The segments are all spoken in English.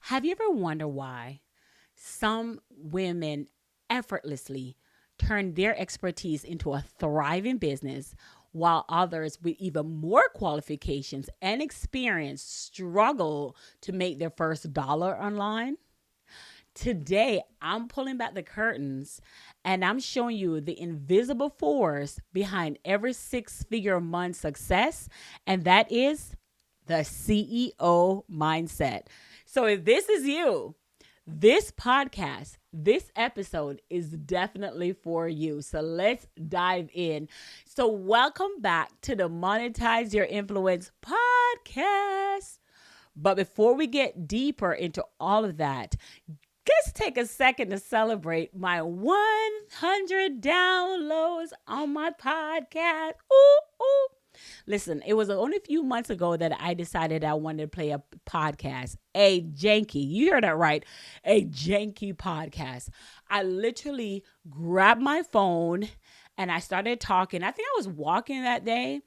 Have you ever wondered why some women effortlessly turn their expertise into a thriving business while others with even more qualifications and experience struggle to make their first dollar online? Today, I'm pulling back the curtains and I'm showing you the invisible force behind every six-figure month success, and that is the CEO mindset. So, if this is you, this podcast, this episode is definitely for you. So let's dive in. So, welcome back to the Monetize Your Influence podcast. But before we get deeper into all of that, let's take a second to celebrate my 100 downloads on my podcast. Ooh, ooh. Listen, it was only a few months ago that I decided I wanted to play a podcast, a janky, you heard that right, a janky podcast. I literally grabbed my phone and I started talking. I think I was walking that day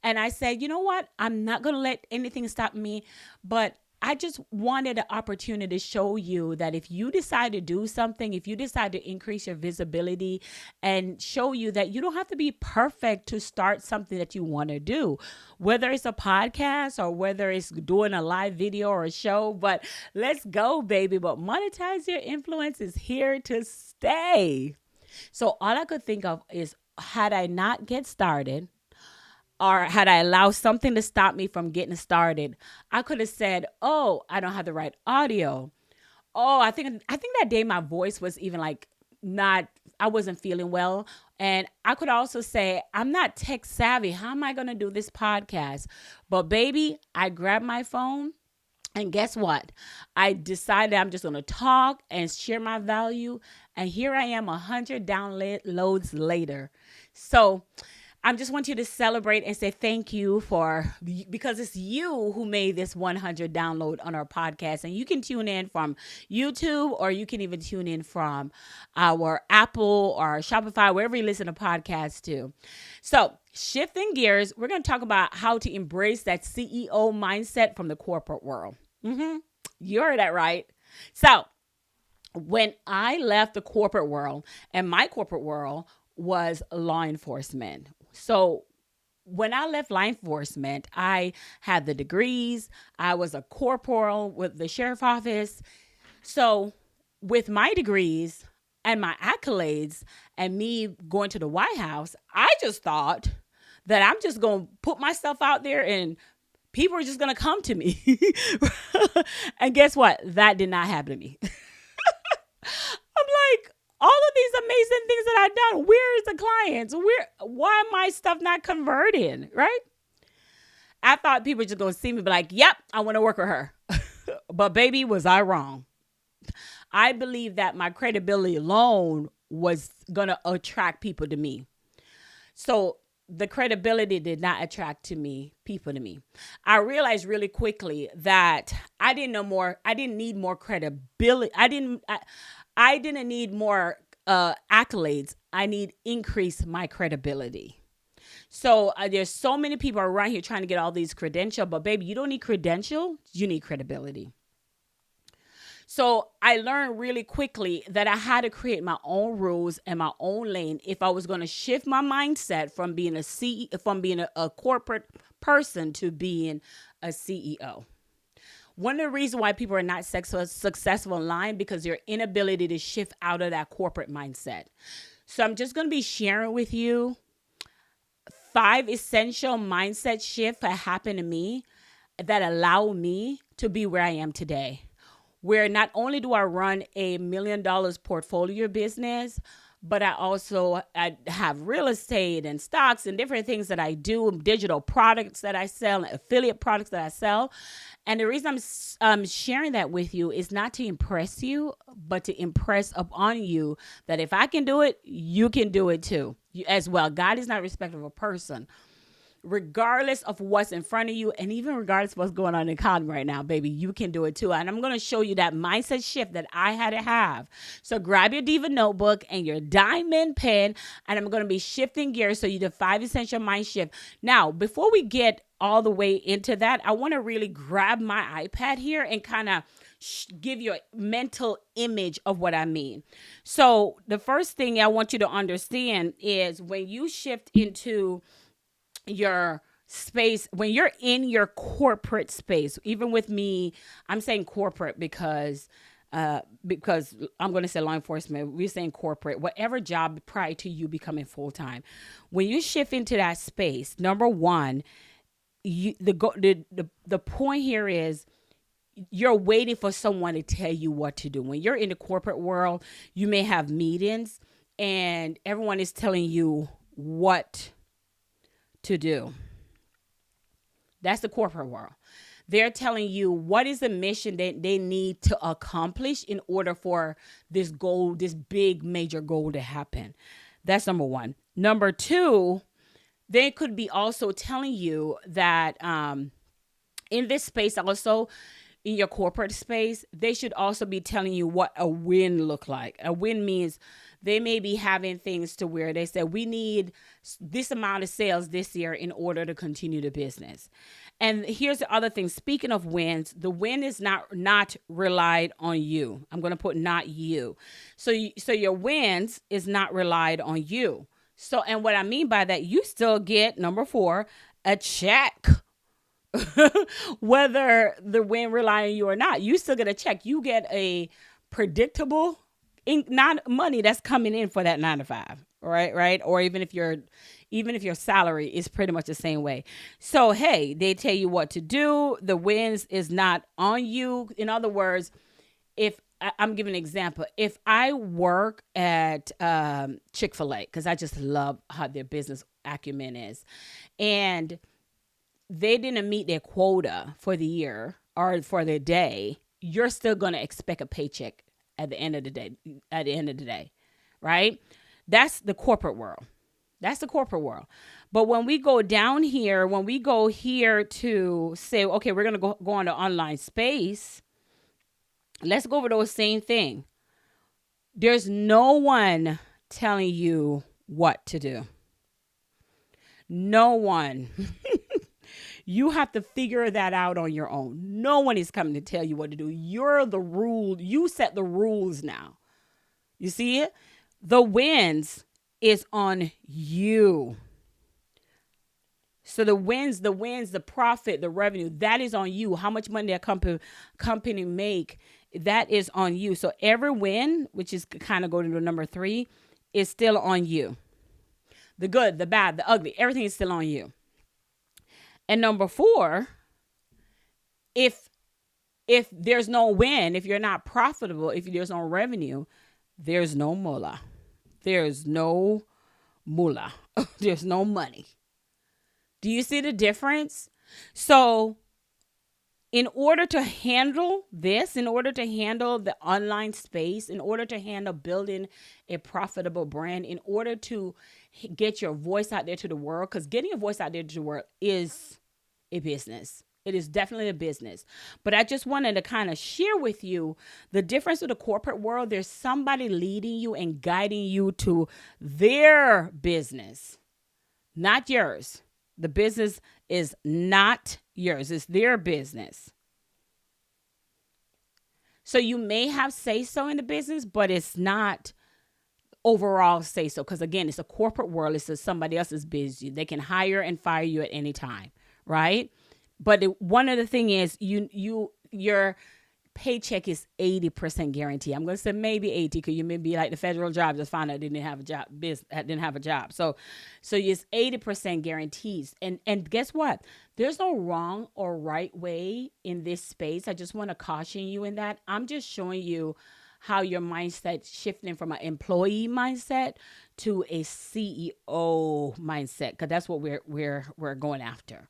and I said, you know what? I'm not going to let anything stop me, but I just wanted an opportunity to show you that if you decide to do something, if you decide to increase your visibility and show you that you don't have to be perfect to start something that you want to do, whether it's a podcast or whether it's doing a live video or a show, but let's go, baby. But Monetize Your Influence is here to stay. So all I could think of is, had I not get started, or had I allowed something to stop me from getting started, I could have said, "Oh, I don't have the right audio. Oh, I think that day my voice was even like not. I wasn't feeling well, and I could also say I'm not tech savvy. How am I going to do this podcast?" But baby, I grabbed my phone. And guess what? I decided I'm just going to talk and share my value. And here I am 100 downloads later. So I just want you to celebrate and say thank you because it's you who made this 100 download on our podcast. And you can tune in from YouTube, or you can even tune in from our Apple or Shopify, wherever you listen to podcasts to. So shifting gears, we're going to talk about how to embrace that CEO mindset from the corporate world. You heard that right. So when I left the corporate world, and my corporate world was law enforcement. So when I left law enforcement, I had the degrees. I was a corporal with the sheriff office. So with my degrees and my accolades and me going to the White House, I just thought that I'm just going to put myself out there and people are just going to come to me. And guess what? That did not happen to me. I'm like, all of these amazing things that I've done, where is the clients? Why am my stuff not converting? Right? I thought people were just going to see me be like, yep, I want to work with her. But baby, was I wrong? I believe that my credibility alone was going to attract people to me. So the credibility did not attract people to me. I realized really quickly that I didn't need more credibility. I didn't need more accolades. I need increase my credibility. So there's so many people around here trying to get all these credentials, but baby, you don't need credential. You need credibility. So I learned really quickly that I had to create my own rules and my own lane if I was going to shift my mindset from being a corporate person to being a CEO. One of the reasons why people are not successful online because their inability to shift out of that corporate mindset. So I'm just going to be sharing with you 5 essential mindset shifts that happened to me that allow me to be where I am today. Where not only do I run a $1 million portfolio business, but I have real estate and stocks and different things that I do, digital products that I sell, and affiliate products that I sell. And the reason I'm sharing that with you is not to impress you, but to impress upon you that if I can do it, you can do it too as well. God is not respectful of a person. Regardless of what's in front of you, and even regardless of what's going on in the economy right now, baby, you can do it too. And I'm going to show you that mindset shift that I had to have. So grab your Diva notebook and your diamond pen, and I'm going to be shifting gears so you do 5 essential mind shift. Now, before we get all the way into that, I want to really grab my iPad here and kind of give you a mental image of what I mean. So the first thing I want you to understand is when you shift into your space, when you're in your corporate space, even with me, I'm saying corporate because I'm going to say law enforcement, we're saying corporate, whatever job prior to you becoming full time. When you shift into that space, number one, the point here is you're waiting for someone to tell you what to do. When you're in the corporate world, you may have meetings and everyone is telling you what to do. That's the corporate world. They're telling you what is the mission that they need to accomplish in order for this goal, this big major goal to happen. That's number one. Number two, they could be also telling you that in this space also, in your corporate space, they should also be telling you what a win look like. A win means they may be having things to where they say, we need this amount of sales this year in order to continue the business. And here's the other thing. Speaking of wins, the win is not relied on you. I'm going to put not you. So your wins is not relied on you. So, and what I mean by that, you still get, number 4, a check. Whether the win rely on you or not, you still get a check. You get a predictable not money that's coming in for that 9 to 5, right? Or even if your salary is pretty much the same way. So hey, they tell you what to do. The wins is not on you. In other words, if I'm giving an example, if I work at Chick-fil-A, because I just love how their business acumen is, and they didn't meet their quota for the year or for the day, you're still going to expect a paycheck at the end of the day, right? That's the corporate world. But when we go down here, when we go here to say, okay, we're going to go on the online space, let's go over those same thing. There's no one telling you what to do. No one. You have to figure that out on your own. No one is coming to tell you what to do. You're the rule. You set the rules now. You see it? The wins is on you. So the wins, the profit, the revenue, that is on you. How much money a company make, that is on you. So every win, which is kind of going to number 3, is still on you. The good, the bad, the ugly, everything is still on you. And number 4, if there's no win, if you're not profitable, if there's no revenue, there's no moolah. There's no moolah. There's no money. Do you see the difference? So in order to handle this, in order to handle the online space, in order to handle building a profitable brand, in order to get your voice out there to the world, because getting your voice out there to the world is a business. It is definitely a business. But I just wanted to kind of share with you the difference with the corporate world. There's somebody leading you and guiding you to their business, not yours. The business is not yours. It's their business. So you may have say-so in the business, but it's not overall say-so. Because again, it's a corporate world. It's somebody else's business. They can hire and fire you at any time, right? But one of the thing is your paycheck is 80% guarantee. I'm going to say maybe 80 because you may be like the federal job, just found out didn't have a job. So it's 80% guarantees. And guess what? There's no wrong or right way in this space. I just want to caution you in that. I'm just showing you how your mindset shifting from an employee mindset to a CEO mindset, because that's what we're going after.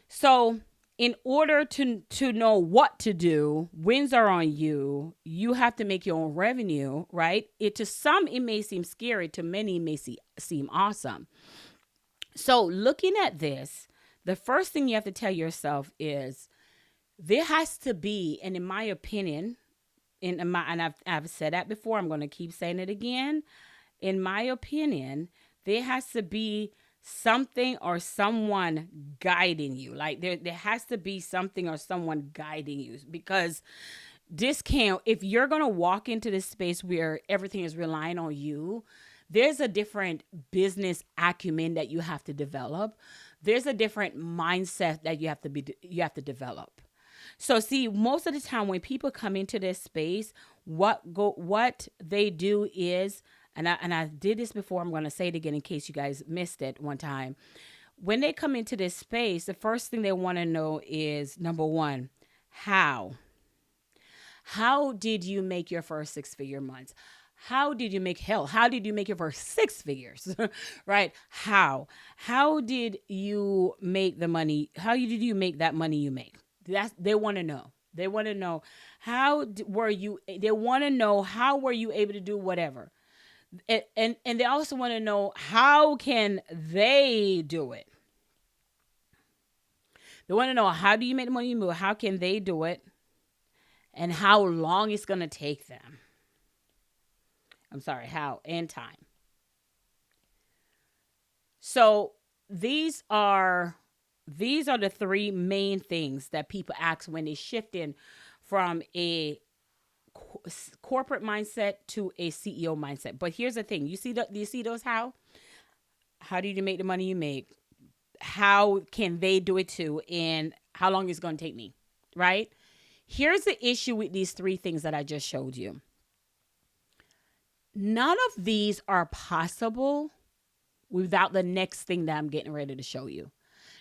So in order to know what to do, wins are on you. You have to make your own revenue, right? To some, it may seem scary. To many, it may seem awesome. So looking at this, the first thing you have to tell yourself is there has to be, and in my opinion, and I've said that before, I'm going to keep saying it again. In my opinion, there has to be something or someone guiding you. Like there has to be something or someone guiding you, because this can't, if you're going to walk into this space where everything is relying on you, there's a different business acumen that you have to develop. There's a different mindset that you have to develop. So see, most of the time when people come into this space, what they do is, and I did this before, I'm going to say it again in case you guys missed it one time. When they come into this space, the first thing they want to know is, number one, how? How did you make your first six-figure months? How did you make hell? How did you make your first six figures? Right? How? How did you make the money? How did you make that money you make? That's, they want to know. They want to know were you? They want to know, how were you able to do whatever? And they also want to know, how can they do it? They want to know, how do you make the money you move? How can they do it? And how long it's going to take them. I'm sorry, how and time. So these are the three main things that people ask when they shift in from a corporate mindset to a CEO mindset. But here's the thing: do you see those how? How do you make the money you make? How can they do it too? And how long is it going to take me? Right? Here's the issue with these three things that I just showed you. None of these are possible without the next thing that I'm getting ready to show you.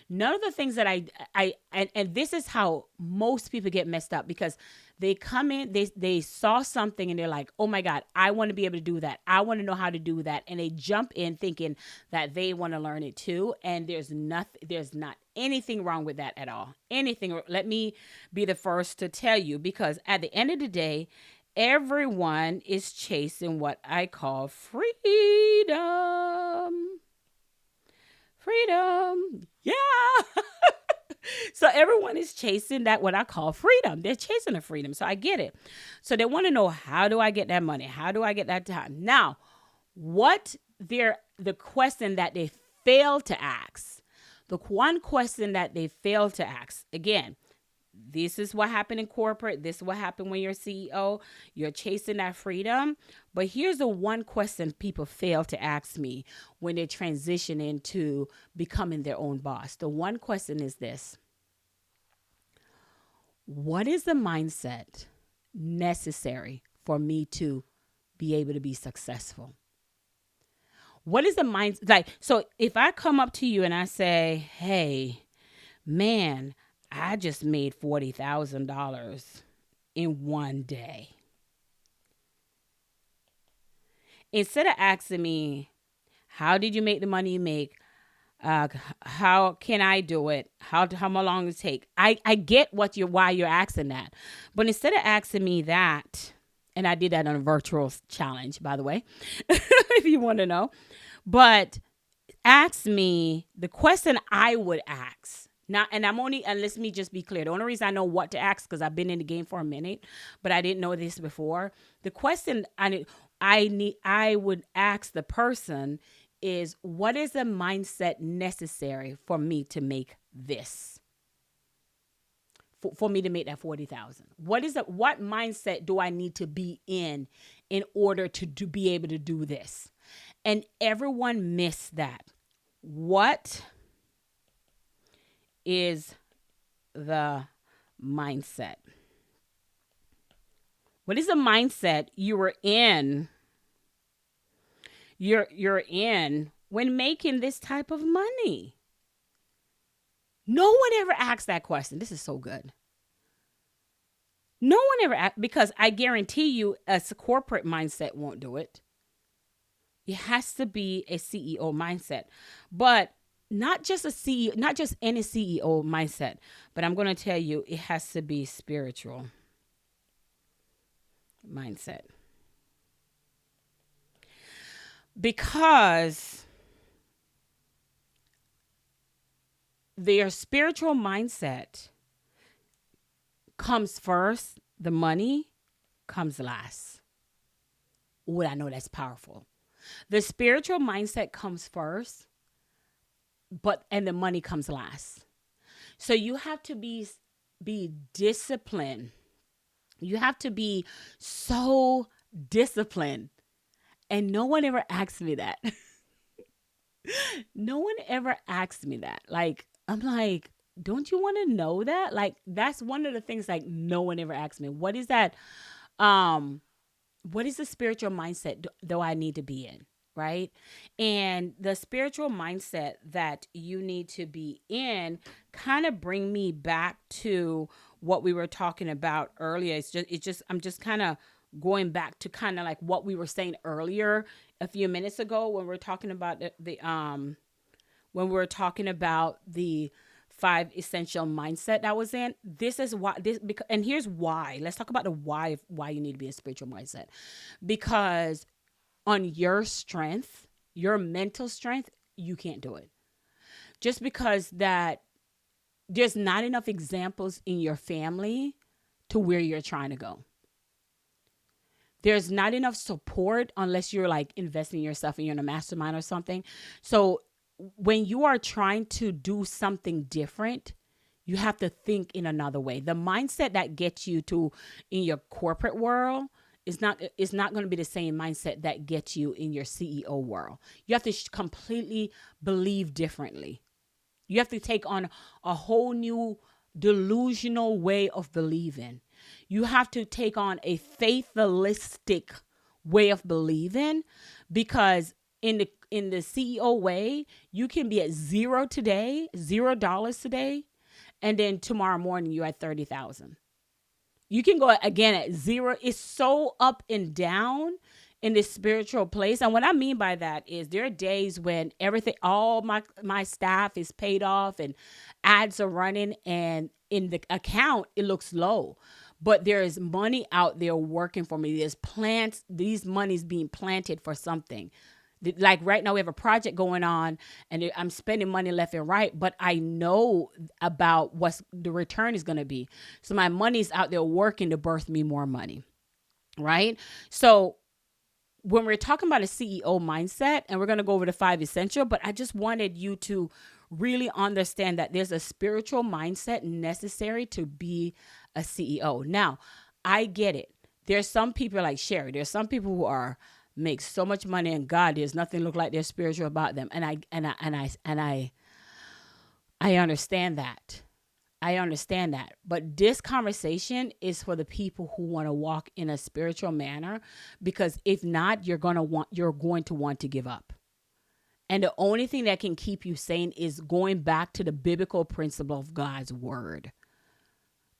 None of the things that and this is how most people get messed up, because they come in, they saw something and they're like, oh my God, I want to be able to do that. I want to know how to do that. And they jump in thinking that they want to learn it too. And there's not anything wrong with that at all. Anything. Let me be the first to tell you, because at the end of the day, everyone is chasing what I call freedom. Freedom. Yeah. So everyone is chasing that, what I call freedom. They're chasing the freedom. So I get it. So they want to know, how do I get that money? How do I get that time? Now, the question that they fail to ask, the one question that they fail to ask, again, this is what happened in corporate. This is what happened when you're CEO. You're chasing that freedom. But here's the one question people fail to ask me when they transition into becoming their own boss. The one question is this: what is the mindset necessary for me to be able to be successful? What is the mindset? Like, so if I come up to you and I say, hey, man, I just made $40,000 in one day. Instead of asking me, how did you make the money you make? How can I do it? How long does it take? I get why you're asking that. But instead of asking me that, and I did that on a virtual challenge, by the way, if you want to know, but ask me the question I would ask. Now, and let me just be clear. The only reason I know what to ask, because I've been in the game for a minute, but I didn't know this before. The question I would ask the person is, what is the mindset necessary for me to make this? For me to make that 40,000. What mindset do I need to be in order to be able to do this? And everyone missed that. What is the mindset? What is the mindset you were in? You're in when making this type of money. No one ever asks that question. This is so good. No one ever asks, because I guarantee you a corporate mindset won't do it. It has to be a CEO mindset. But not just any CEO mindset, but I'm going to tell you, it has to be spiritual mindset. Because their spiritual mindset comes first, the money comes last. Ooh, I know that's powerful. The spiritual mindset comes first, and the money comes last. So you have to be disciplined. You have to be so disciplined. And no one ever asked me that. No one ever asked me that. Like, I'm like, don't you want to know that? Like, that's one of the things like no one ever asked me. What is that? Um, what is the spiritual mindset do I need to be in? Right. And the spiritual mindset that you need to be in kind of bring me back to what we were talking about earlier. I'm just kind of going back to kind of like what we were saying earlier a few minutes ago when we were talking about when we were talking about the 5 essential mindset that was in. This is why this because, and here's why. Let's talk about the why you need to be in spiritual mindset. Because on your strength, your mental strength, you can't do it. Just because that there's not enough examples in your family to where you're trying to go. There's not enough support unless you're like investing in yourself and you're in a mastermind or something. So when you are trying to do something different, you have to think in another way. The mindset that gets you to in your corporate world is not going to be the same mindset that gets you in your CEO world. You have to completely believe differently. You have to take on a whole new delusional way of believing. You have to take on a fatalistic way of believing, because in the CEO way, you can be at zero today, $0 today, and then tomorrow morning you're at 30,000. You can go again at zero. It's so up and down in this spiritual place. And what I mean by that is there are days when everything, all my staff is paid off and ads are running, and in the account, it looks low. But there is money out there working for me. There's plants, these money's being planted for something. Like right now we have a project going on and I'm spending money left and right, but I know about what the return is going to be. So my money's out there working to birth me more money. Right. So when we're talking about a CEO mindset, and we're going to go over the 5 essential, but I just wanted you to really understand that there's a spiritual mindset necessary to be a CEO. Now, I get it. There's some people like Sherri. There's some people who make so much money, and God, there's nothing look like they're spiritual about them. And I understand that. I understand that. But this conversation is for the people who want to walk in a spiritual manner, because if not, you're going to want to give up. And the only thing that can keep you sane is going back to the biblical principle of God's word.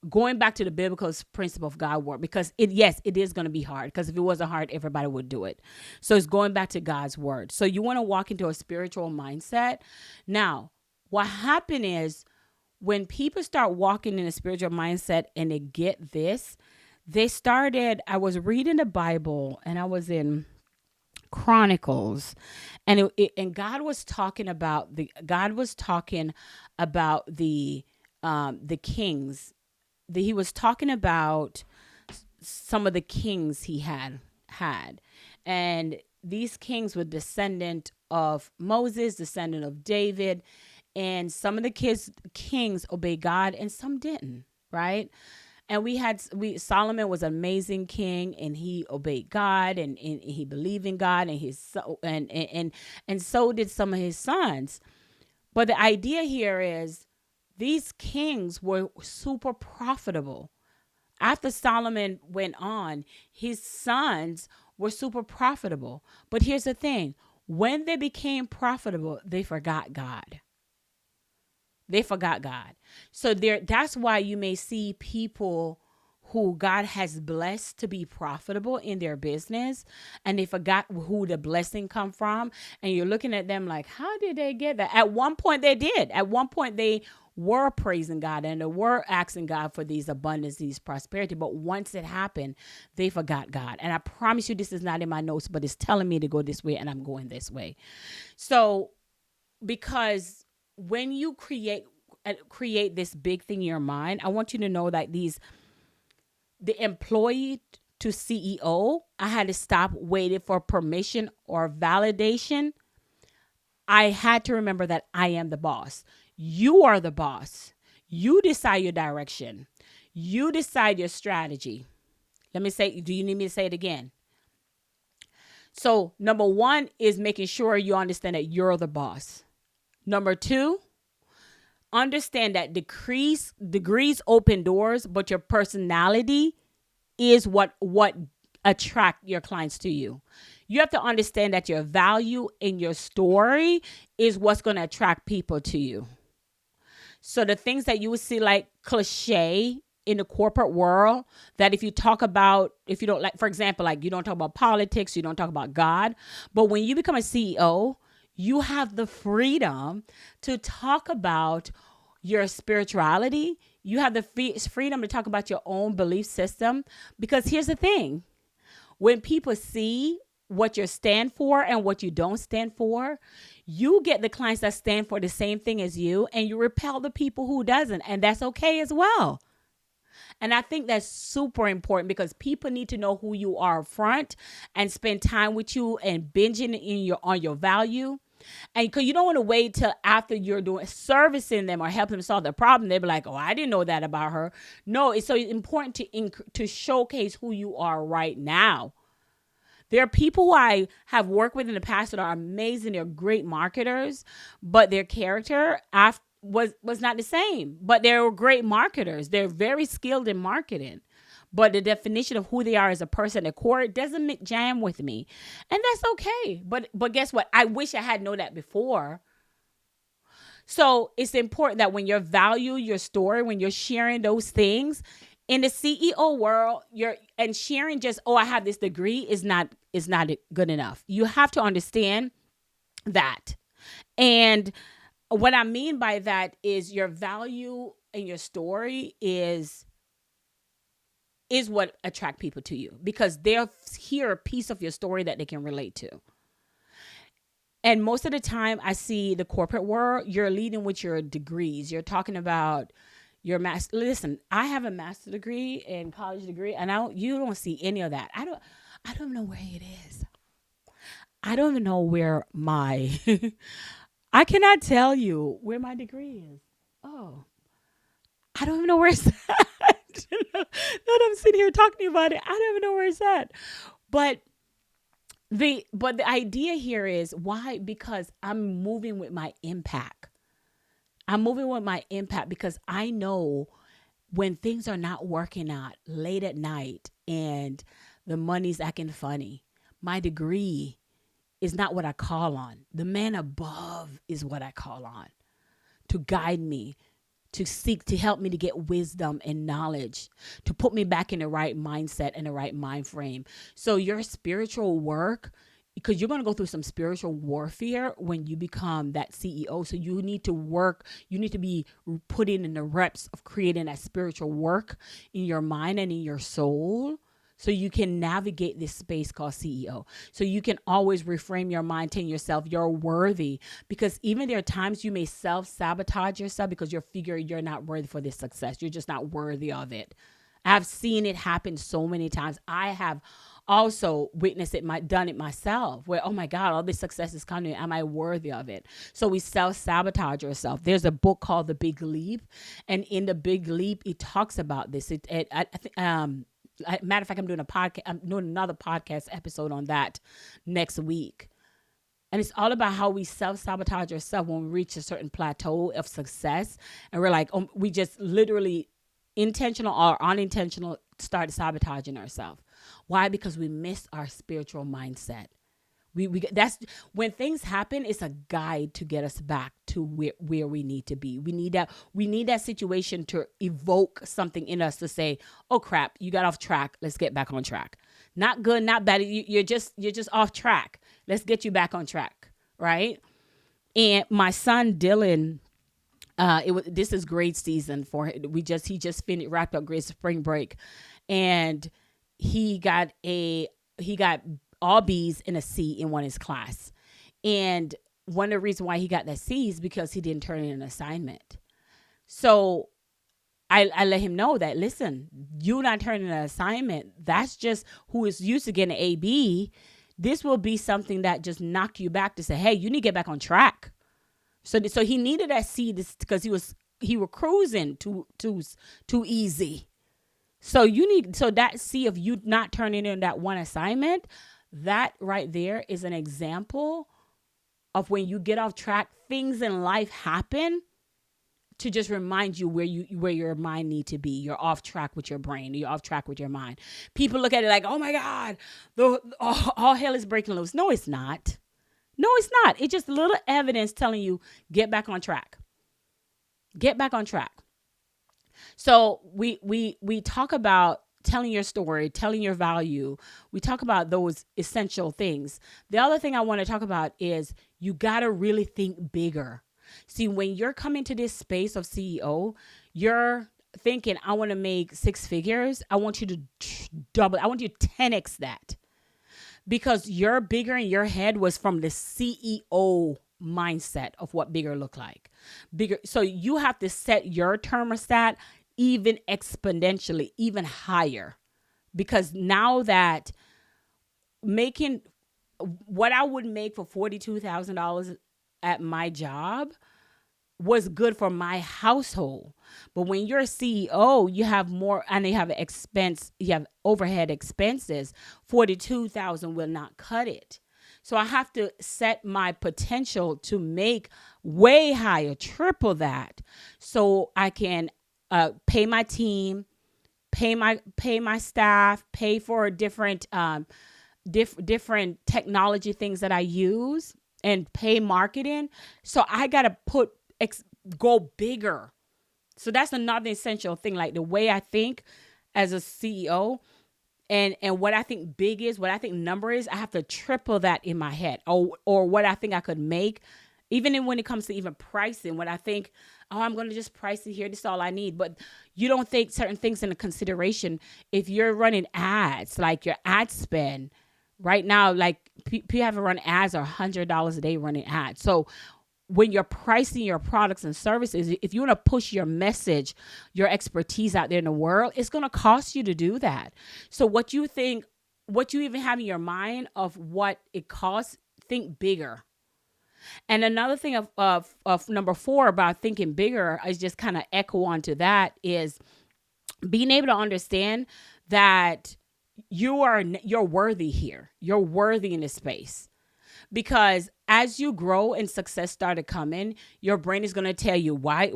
Going back to the biblical principle of God's word, because it is going to be hard, because if it wasn't hard, everybody would do it. So it's going back to God's word. So you want to walk into a spiritual mindset. Now, what happened is, when people start walking in a spiritual mindset and they get this, I was reading the Bible and I was in Chronicles, and God was talking about the kings. He was talking about some of the kings he had, and these kings were descendant of Moses, descendant of David. And some of the kings obeyed God and some didn't, right? And Solomon was an amazing king, and he obeyed God, and he believed in God, and so did some of his sons. But the idea here is these kings were super profitable. After Solomon went on, his sons were super profitable. But here's the thing. When they became profitable, they forgot God. They forgot God. So that's why you may see people who God has blessed to be profitable in their business, and they forgot who the blessing come from. And you're looking at them like, how did they get that? At one point they did. At one point they were praising God and they were asking God for these abundance, these prosperity. But once it happened, they forgot God. And I promise you, this is not in my notes, but it's telling me to go this way, and I'm going this way. So because when you create this big thing in your mind, I want you to know that the employee to CEO, I had to stop waiting for permission or validation. I had to remember that I am the boss. You are the boss. You decide your direction. You decide your strategy. Let me say, do you need me to say it again? So, number one is making sure you understand that you're the boss. Number two, understand that degrees open doors, but your personality is what attract your clients to you. You have to understand that your value and your story is what's going to attract people to you. So the things that you would see like cliche in the corporate world, that if you don't like, for example, like you don't talk about politics, you don't talk about God, but when you become a CEO, you have the freedom to talk about your spirituality. You have the freedom to talk about your own belief system. Because here's the thing, when people see what you stand for and what you don't stand for, you get the clients that stand for the same thing as you, and you repel the people who doesn't, and that's okay as well. And I think that's super important, because people need to know who you are up front and spend time with you and binging on your value. And because you don't want to wait till after you're doing servicing them or helping them solve their problem, they'll be like, "Oh, I didn't know that about her." No, it's so important to showcase who you are right now. There are people who I have worked with in the past that are amazing. They're great marketers, but their character was not the same. But they're great marketers. They're very skilled in marketing. But the definition of who they are as a person at core doesn't jam with me. And that's okay. But guess what? I wish I had known that before. So it's important that when you value your story, when you're sharing those things in the CEO world, and sharing just, "Oh, I have this degree," is not good enough. You have to understand that. And what I mean by that is your value and your story is what attract people to you, because they'll hear a piece of your story that they can relate to. And most of the time I see the corporate world, you're leading with your degrees. You're talking about your master. Listen, I have a master's degree and college degree, and you don't see any of that. I don't know where it is. I don't even know where my I cannot tell you where my degree is. Oh, I don't even know where it's at. Now that I'm sitting here talking about it, I don't even know where it's at. But the idea here is why? Because I'm moving with my impact. I'm moving with my impact because I know when things are not working out late at night and the money's acting funny, my degree is not what I call on. The man above is what I call on to guide me, to seek, to help me to get wisdom and knowledge, to put me back in the right mindset and the right mind frame. So your spiritual work, because you're going to go through some spiritual warfare when you become that CEO. So you need to work, you need to be putting in the reps of creating that spiritual work in your mind and in your soul, so you can navigate this space called CEO. So you can always reframe your mind, telling yourself you're worthy, because even there are times you may self-sabotage yourself because you figure you're not worthy for this success. You're just not worthy of it. I've seen it happen so many times. I have also witnessed it, done it myself, where, oh my God, all this success is coming. Am I worthy of it? So we self-sabotage ourselves. There's a book called The Big Leap. And in The Big Leap, it talks about this. Matter of fact, I'm doing another podcast episode on that next week. And it's all about how we self-sabotage ourselves when we reach a certain plateau of success. And we're like, we just literally intentional or unintentional start sabotaging ourselves. Why? Because we miss our spiritual mindset. That's when things happen. It's a guide to get us back to where we need to be. We need that situation to evoke something in us to say, "Oh crap, you got off track. Let's get back on track." Not good, not bad. You're just off track. Let's get you back on track, right? And my son Dylan, this is grade season for him. He just wrapped up grade spring break, and he got all B's and a C in one of his class. And one of the reasons why he got that C is because he didn't turn in an assignment. So I let him know that, listen, you not turning an assignment, that's just who is used to getting an AB. This will be something that just knock you back to say, hey, you need to get back on track. So he needed that seed because he was cruising too easy. So that seed of you not turning in that one assignment, that right there is an example of when you get off track, things in life happen to just remind you where your mind need to be. You're off track with your brain. You're off track with your mind. People look at it like, oh my God, all hell is breaking loose. No, it's not. No, it's not. It's just a little evidence telling you, get back on track. Get back on track. So we talk about telling your story, telling your value. We talk about those essential things. The other thing I want to talk about is you got to really think bigger. See, when you're coming to this space of CEO, you're thinking, I want to make 6 figures. I want you to double. I want you to 10x that, because your bigger in your head was from the CEO mindset of what bigger look like. Bigger. So you have to set your thermostat even exponentially, even higher, because now that making what I would make for $42,000 at my job was good for my household. But when you're a CEO, you have more, and you have you have overhead expenses. 42,000 will not cut it. So I have to set my potential to make way higher, triple that, so I can pay my team, pay my staff, pay for different technology things that I use, and pay marketing. So I gotta go bigger. So that's another essential thing. Like the way I think as a CEO, and what I think big is, what I think number is, I have to triple that in my head, or what I think I could make. Even when it comes to even pricing, when I think, oh, I'm going to just price it here, this is all I need. But you don't take certain things into consideration. If you're running ads, like your ad spend right now, like people have to run ads or $100 a day running ads. So when you're pricing your products and services, if you want to push your message, your expertise out there in the world, it's going to cost you to do that. So what you even have in your mind of what it costs, think bigger. And another thing of number 4 about thinking bigger is just kind of echo onto that, is being able to understand that you're worthy here. You're worthy in this space. Because as you grow and success started coming, your brain is going to tell you why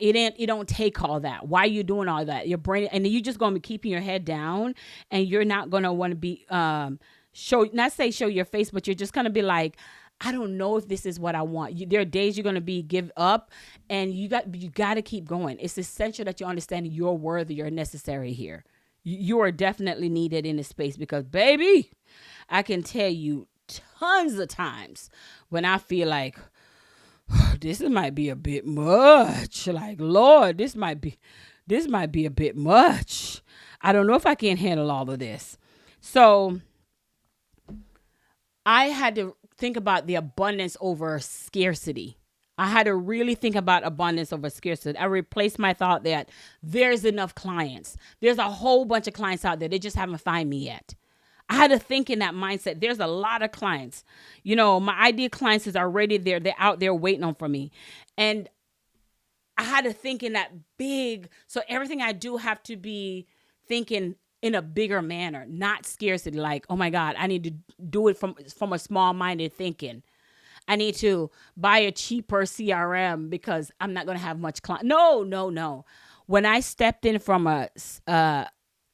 it don't take all that. Why you doing all that? Your brain, and then you're just going to be keeping your head down, and you're not going to want to be show your face, but you're just going to be like, I don't know if this is what I want. There are days you're going to be give up, and you got to keep going. It's essential that you understand you're worthy, you're necessary here. You are definitely needed in this space, because baby, I can tell you tons of times when I feel like this might be a bit much. Like, Lord, this might be a bit much. I don't know if I can handle all of this. So I had to think about the abundance over scarcity. I had to really think about abundance over scarcity. I replaced my thought that there's enough clients. There's a whole bunch of clients out there. They just haven't found me yet. I had to think in that mindset. There's a lot of clients. You know, my ideal clients is already there. They're out there waiting on for me. And I had to think in that big. So everything I do have to be thinking in a bigger manner, not scarcity. Like, oh my God, I need to do it from a small-minded thinking. I need to buy a cheaper CRM because I'm not going to have much client. No. When I stepped in from a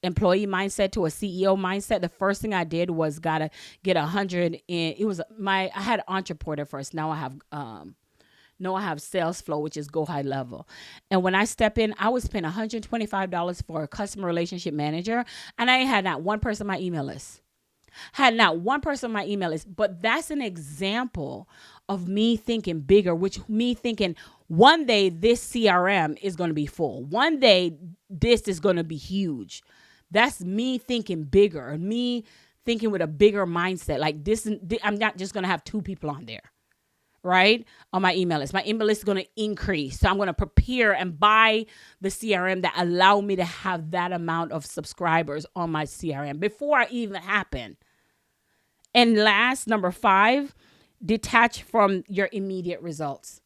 employee mindset to a CEO mindset, the first thing I did was gotta get 100 in. I had Entrepreneur first. Now I have Sales Flow, which is Go High Level. And when I step in, I was spending $125 for a customer relationship manager, and I had not one person on my email list. But that's an example of me thinking bigger, which me thinking one day this CRM is going to be full. One day this is going to be huge. That's me thinking bigger, me thinking with a bigger mindset. Like this, I'm not just going to have 2 people on there, right? On my email list. My email list is going to increase. So I'm going to prepare and buy the CRM that allow me to have that amount of subscribers on my CRM before I even happen. And last, number 5, detach from your immediate results.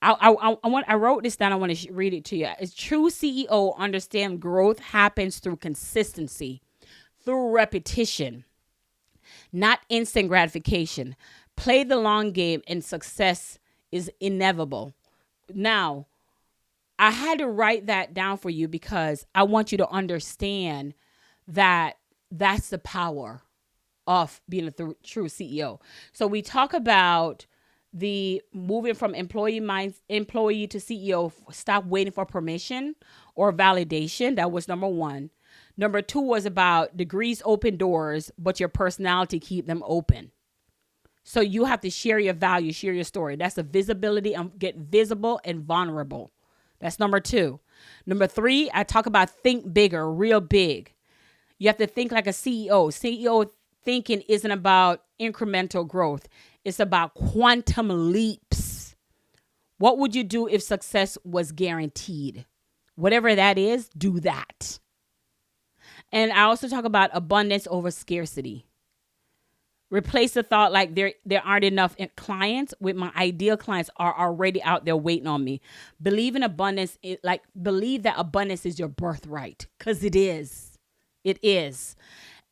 I wrote this down. I want to read it to you. A true CEO understand growth happens through consistency, through repetition, not instant gratification. Play the long game and success is inevitable. Now, I had to write that down for you because I want you to understand that that's the power of being a true CEO. So we talk about the moving from employee to CEO. Stop waiting for permission or validation. That was number 1. Number 2 was about degrees open doors, but your personality keep them open. So you have to share your value, share your story. That's the visibility and get visible and vulnerable. That's number 2. Number 3, I talk about think bigger, real big. You have to think like a CEO. CEO thinking isn't about incremental growth. It's about quantum leaps. What would you do if success was guaranteed? Whatever that is, do that. And I also talk about abundance over scarcity. Replace the thought like there aren't enough clients with my ideal clients are already out there waiting on me. Believe in abundance, believe that abundance is your birthright, because it is. It is.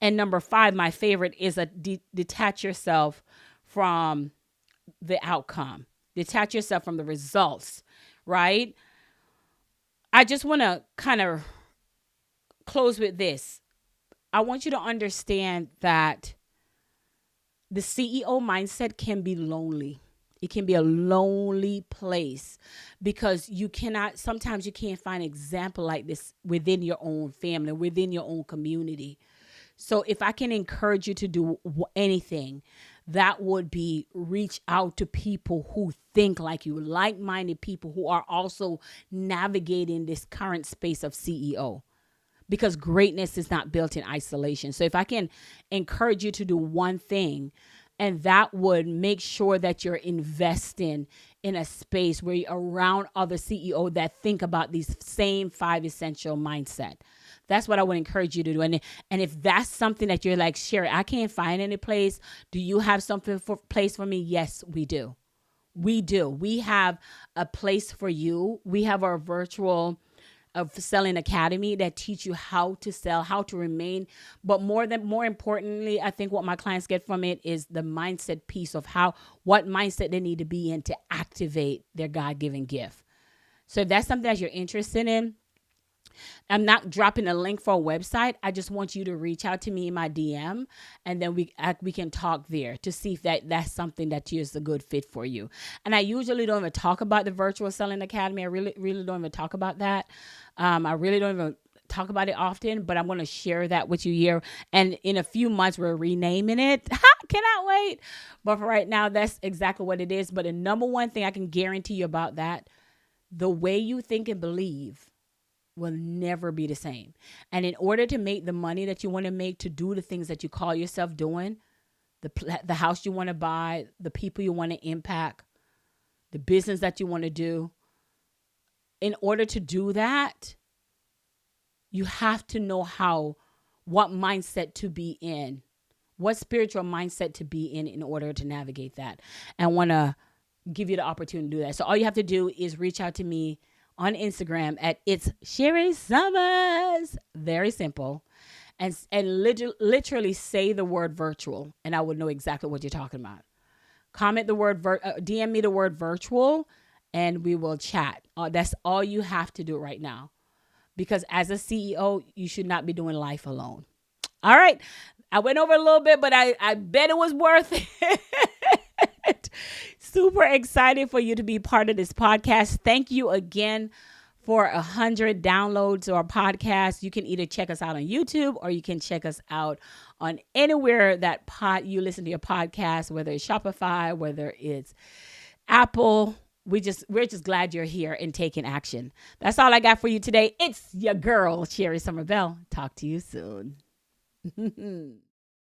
And number 5, my favorite, is detach yourself from the outcome. Detach yourself from the results, right? I just want to kind of close with this. I want you to understand that the CEO mindset can be lonely. It can be a lonely place because sometimes you can't find an example like this within your own family, within your own community. So if I can encourage you to do anything, that would be reach out to people who think like you, like-minded people who are also navigating this current space of CEO. Because greatness is not built in isolation. So if I can encourage you to do one thing, and that would make sure that you're investing in a space where you're around other CEOs that think about these same 5 essential mindset. That's what I would encourage you to do. And if that's something that you're like, Sherri, I can't find any place. Do you have something for place for me? Yes, we do. We do. We have a place for you. We have our virtual selling academy that teach you how to sell, how to remain. But more importantly, I think what my clients get from it is the mindset piece of what mindset they need to be in to activate their God-given gift. So if that's something that you're interested in, I'm not dropping a link for a website. I just want you to reach out to me in my DM, and then we can talk there to see if that's something that is a good fit for you. And I usually don't even talk about the Virtual Selling Academy. I really, really don't even talk about that. I really don't even talk about it often, but I'm going to share that with you here. And in a few months, we're renaming it. Cannot wait. But for right now, that's exactly what it is. But the number one thing I can guarantee you about that, the way you think and believe will never be the same. And in order to make the money that you want to make, to do the things that you call yourself doing, the house you want to buy, the people you want to impact, the business that you want to do, in order to do that, you have to know what mindset to be in, what spiritual mindset to be in order to navigate that. And I want to give you the opportunity to do that. So all you have to do is reach out to me on Instagram at It's Sherri Somers. Very simple. And literally say the word virtual, and I would know exactly what you're talking about. Comment the word, DM me the word virtual, and we will chat. That's all you have to do right now. Because as a CEO, you should not be doing life alone. All right. I went over a little bit, but I bet it was worth it. Super excited for you to be part of this podcast. Thank you again for 100 downloads to our podcast. You can either check us out on YouTube, or you can check us out on anywhere that you listen to your podcast, whether it's Shopify, whether it's Apple. We're just glad you're here and taking action. That's all I got for you today. It's your girl, Sherri Somers Bell. Talk to you soon.